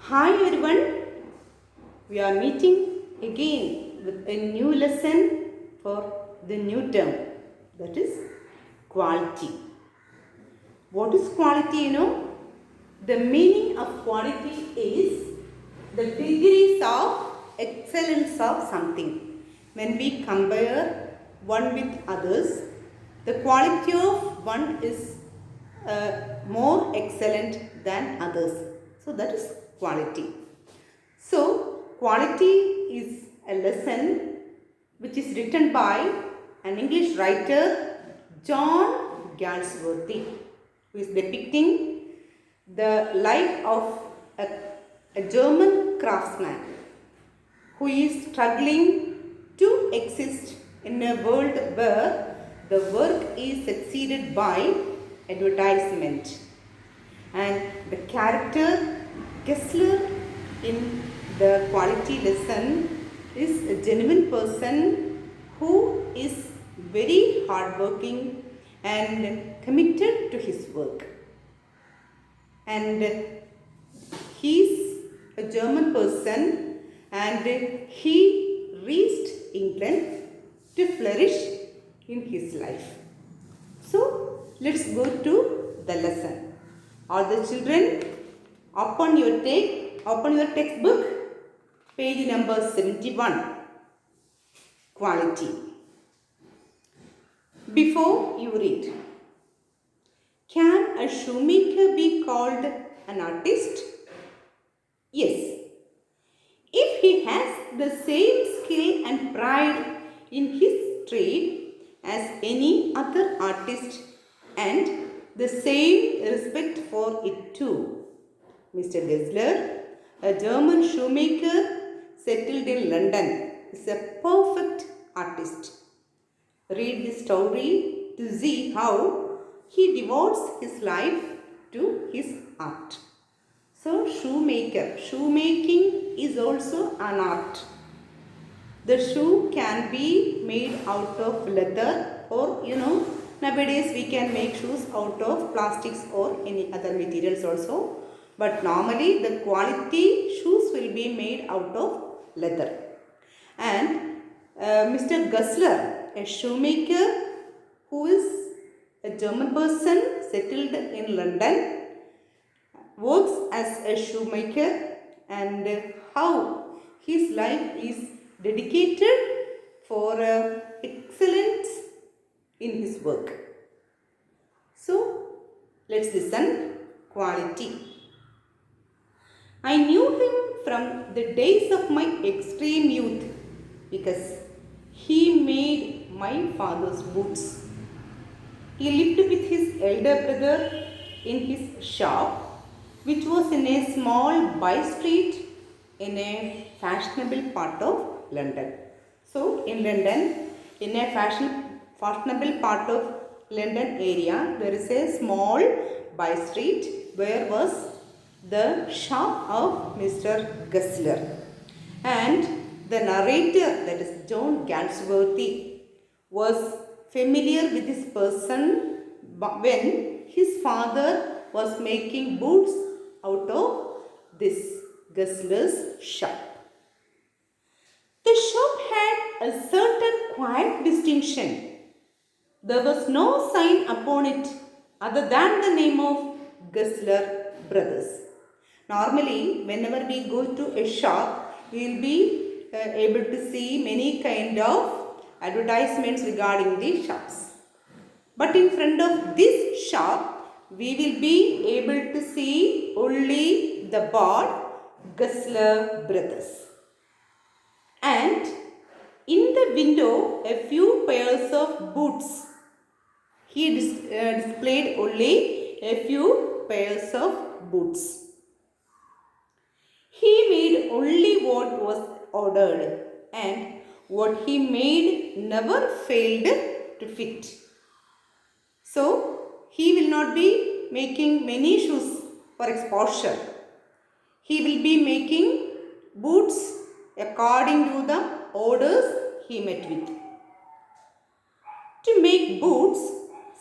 Hi everyone, we are meeting again with a new lesson for the new term, that is quality. What is quality? The meaning of quality is the degrees of excellence of something. When we compare one with others, the quality of one is more excellent than others. So that is quality. So quality is a lesson which is written by an English writer, John Galsworthy, who is depicting the life of a German craftsman who is struggling to exist in a world where the work is succeeded by advertisement. And the character Kessler in the quality lesson is a genuine person who is very hardworking and committed to his work. And he is a German person and he reached England to flourish in his life. So let's go to the lesson. All the children, open your textbook, page number 71, quality. Before you read, can a shoemaker be called an artist? Yes. If he has the same skill and pride in his trade as any other artist and the same respect for it too. Mr. Gessler, a German shoemaker settled in London, is a perfect artist. Read the story to see how he devotes his life to his art. So, shoemaking is also an art. The shoe can be made out of leather or nowadays we can make shoes out of plastics or any other materials also. But normally the quality shoes will be made out of leather. And Mr. Gessler, a shoemaker who is a German person settled in London, works as a shoemaker, and how his life is dedicated for excellence in his work. So let's listen. Quality. I knew him from the days of my extreme youth because he made my father's boots. He lived with his elder brother in his shop, which was in a small by street in a fashionable part of London. So in London, in a fashionable part of London area, there is a small by street where was the shop of Mr. Gessler. And the narrator, that is John Galsworthy, was familiar with this person when his father was making boots out of this Gessler's shop. The shop had a certain quiet distinction. There was no sign upon it other than the name of Gessler Brothers. Normally, whenever we go to a shop, we will be able to see many kind of advertisements regarding the shops. But in front of this shop, we will be able to see only the board Gessler Brothers. And in the window, a few pairs of boots. He displayed only a few pairs of boots. He made only what was ordered, and what he made never failed to fit. So, he will not be making many shoes for exposure. He will be making boots according to the orders he met with. To make boots,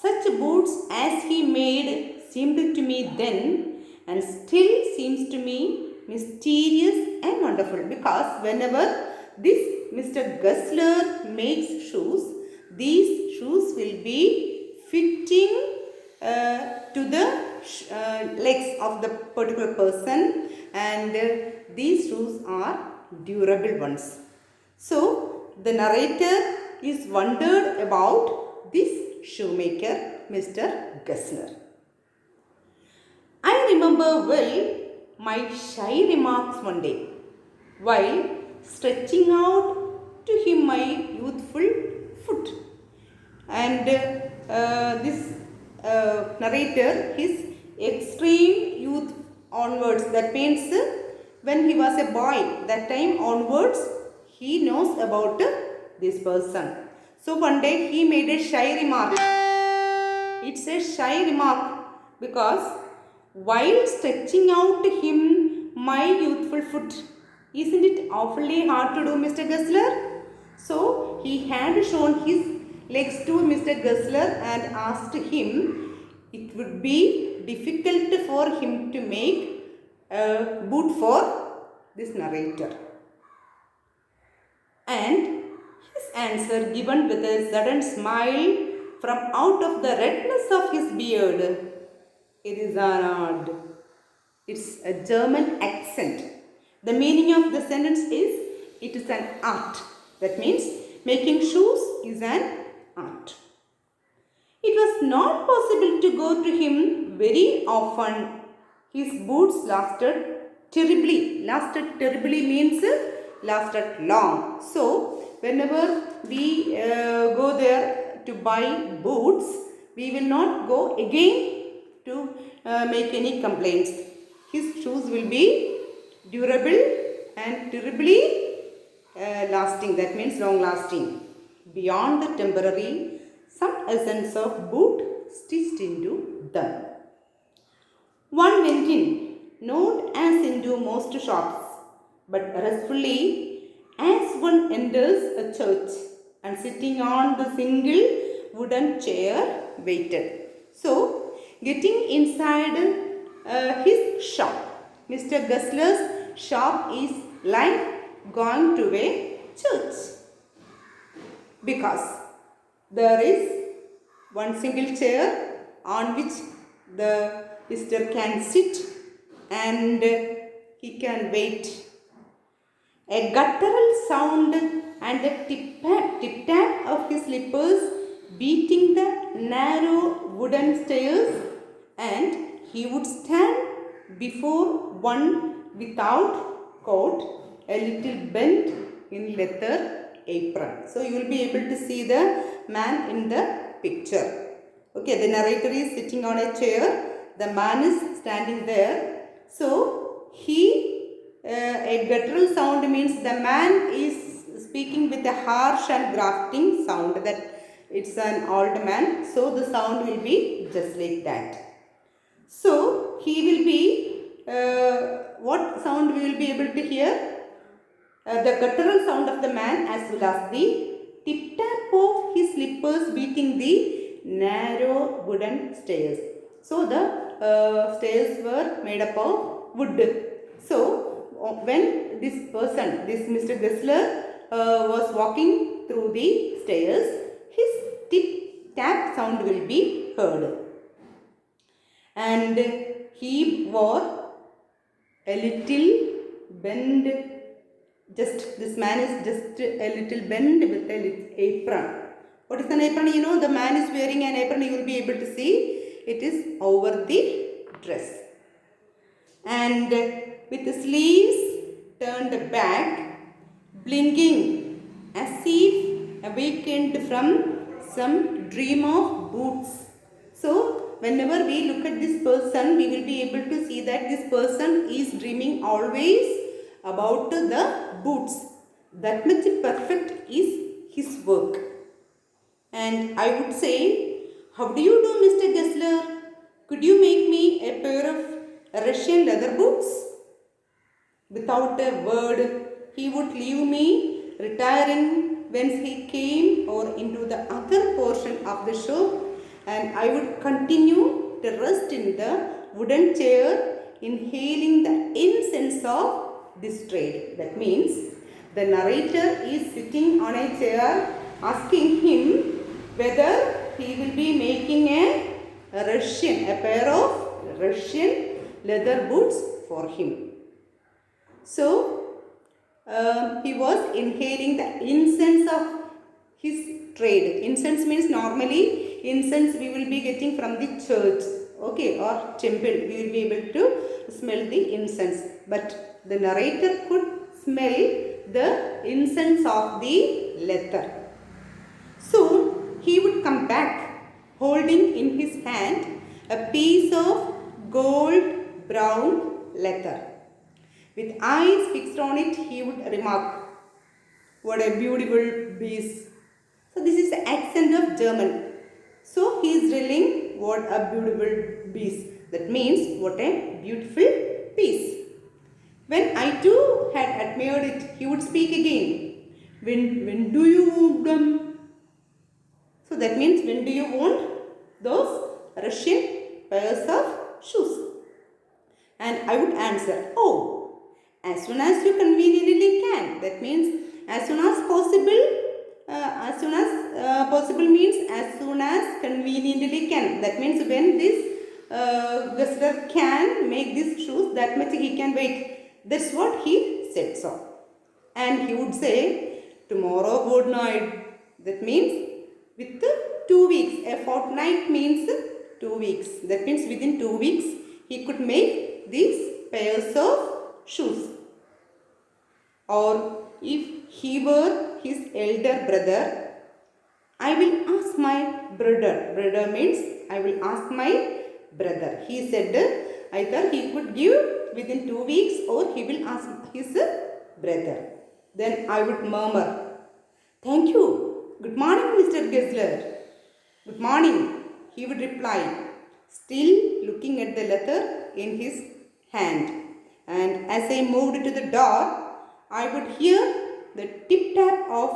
such boots as he made seemed to me then and still seems to me mysterious and wonderful, because whenever this Mr. Gessler makes shoes, these shoes will be fitting to the legs of the particular person, and these shoes are durable ones. So the narrator is wondered about this shoemaker, Mr. Gessler. I remember well my shy remarks one day while stretching out to him my youthful foot. And this narrator, his extreme youth onwards, that means when he was a boy, that time onwards, he knows about this person. So one day he made a shy remark. It's a shy remark because while stretching out to him my youthful foot, isn't it awfully hard to do, Mr. Gessler? So he had shown his legs to Mr. Gessler and asked him it would be difficult for him to make a boot for this narrator. And his answer, given with a sudden smile from out of the redness of his beard, it is an odd. It's a German accent. The meaning of the sentence is, it is an art. That means making shoes is an art. It was not possible to go to him very often. His boots lasted terribly. Lasted terribly means lasted long. So whenever we go there to buy boots, we will not go again to make any complaints. His shoes will be durable and terribly lasting. That means long lasting. Beyond the temporary, some essence of boot stitched into them. One went in, not as into most shops, but restfully as one enters a church, and sitting on the single wooden chair waited. So, getting inside his shop, Mr. Gessler's shop is like going to a church, because there is one single chair on which the visitor can sit and he can wait. A guttural sound and the tip-tap of his slippers beating the narrow wooden stairs, and he would stand before one without coat, a little bent in leather apron. So you will be able to see the man in the picture. Okay, the narrator is sitting on a chair. The man is standing there. So a guttural sound means the man is speaking with a harsh and grafting sound, that it's an old man. So the sound will be just like that. So he will be, what sound we will be able to hear? The guttural sound of the man, as well as the tip-tap of his slippers beating the narrow wooden stairs. So the stairs were made up of wood. So when this person, this Mr. Gessler, was walking through the stairs, his tip-tap sound will be heard. And he wore a little bend, this man is just a little bend with a little apron. What is an apron? You know, the man is wearing an apron, you will be able to see it is over the dress. And with the sleeves turned back, blinking as if awakened from some dream of boots. So whenever we look at this person, we will be able to see that this person is dreaming always about the boots. That much perfect is his work. And I would say, how do you do, Mr. Gessler? Could you make me a pair of Russian leather boots? Without a word, he would leave me, retiring whence he came or into the other portion of the shop, and I would continue to rest in the wooden chair inhaling the incense of this trade. That means the narrator is sitting on a chair asking him whether he will be making a pair of Russian leather boots for him. So, he was inhaling the incense of his trade. Incense means normally incense we will be getting from the church, okay, or temple. We will be able to smell the incense. But the narrator could smell the incense of the leather. Soon he would come back holding in his hand a piece of gold brown leather. With eyes fixed on it, he would remark, "What a beautiful piece." So this is the accent of German. So he is telling, "What a beautiful piece." That means, what a beautiful piece. When I too had admired it, he would speak again. When do you want them? So that means, when do you want those Russian pairs of shoes? And I would answer, "Oh, as soon as you conveniently can." That means, as soon as possible. Possible means as soon as conveniently can. That means when this visitor can make these shoes, that much he can wait. That's what he said so. And he would say, "Tomorrow fortnight." That means with 2 weeks. A fortnight means 2 weeks. That means within 2 weeks he could make these pairs of shoes. Or if he were his elder brother, "I will ask my brother." Brother means I will ask my brother. He said either he could give within 2 weeks or he will ask his brother. Then I would murmur, "Thank you. Good morning, Mr. Gessler." "Good morning," he would reply, still looking at the letter in his hand. And as I moved to the door, I would hear the tip-tap of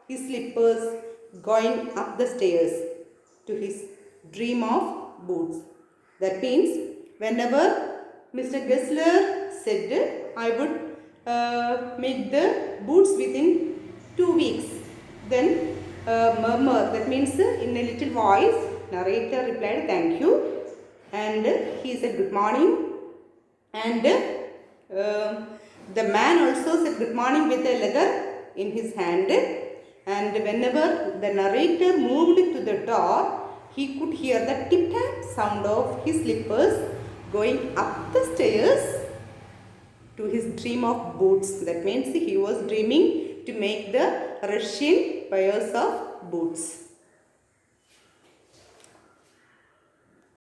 his slippers going up the stairs to his dream of boots. That means, whenever Mr. Gessler said I would make the boots within 2 weeks, then murmur, that means in a little voice, narrator replied, "Thank you." And he said, "Good morning." And the man also said good morning with a leather in his hand. And whenever the narrator moved to the door, he could hear the tip-tap sound of his slippers going up the stairs to his dream of boots. That means he was dreaming to make the Russian pairs of boots.